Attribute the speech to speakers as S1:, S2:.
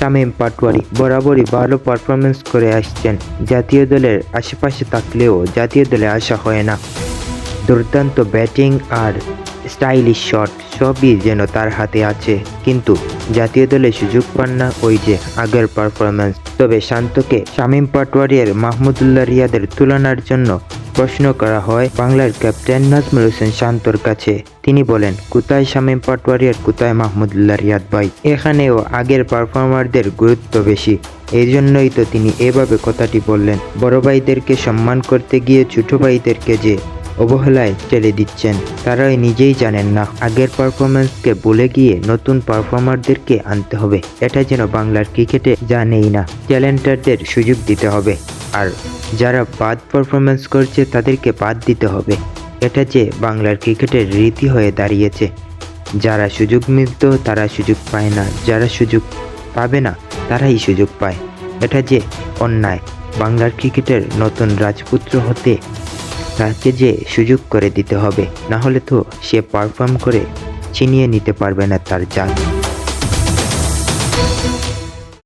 S1: শামীম পাটোয়ারি বরাবরই ভালো পারফরমেন্স করে আসছেন। জাতীয় দলের আশেপাশে থাকলেও জাতীয় দলে আসা হয় না। দুর্দান্ত ব্যাটিং আর স্টাইলিশ শট সবই যেন তার হাতে আছে, কিন্তু জাতীয় দলে সুযোগ পান না ওই যে আগের পারফরমেন্স। তবে শান্তকে শামীম পাটোয়ারি আর মাহমুদুল্লাহ রিয়াদের তুলনার জন্য প্রশ্ন করা হয় বাংলার ক্যাপ্টেন নাজমুল হোসেন শান্তর কাছে। তিনি বলেন, কোথায় শামীম পাটোয়ারি আর কোথায় মাহমুদুল্লাহ রিয়াদ ভাই? এখানেও আগের পারফর্মারদের গুরুত্ব বেশি। এই জন্যই তো তিনি এভাবে কথাটি বললেন। বড় ভাইদেরকে সম্মান করতে গিয়ে ছোট ভাইদেরকে যে অবহেলায় ঠেলে দিচ্ছেন, তারাই নিজেই জানেন না। আগের পারফরমেন্সকে ভুলে গিয়ে নতুন পারফর্মারদেরকে আনতে হবে। এটা যেন বাংলার ক্রিকেটে যা নেই না। ট্যালেন্টারদের সুযোগ দিতে হবে, আর যারা বাদ পারফরমেন্স করছে তাদেরকে বাদ দিতে হবে। এটা যে বাংলার ক্রিকেটের রীতি হয়ে দাঁড়িয়েছে। যারা সুযোগ মিলত তারা সুযোগ পায় না, যারা সুযোগ পাবে না তারাই সুযোগ পায়। এটা যে অন্যায়। বাংলার ক্রিকেটের নতুন রাজপুত্র হতে তাকে যে সুযোগ করে দিতে হবে, না হলে তো সে পারফর্ম করে ছিনিয়ে নিতে পারবে না তার জাত।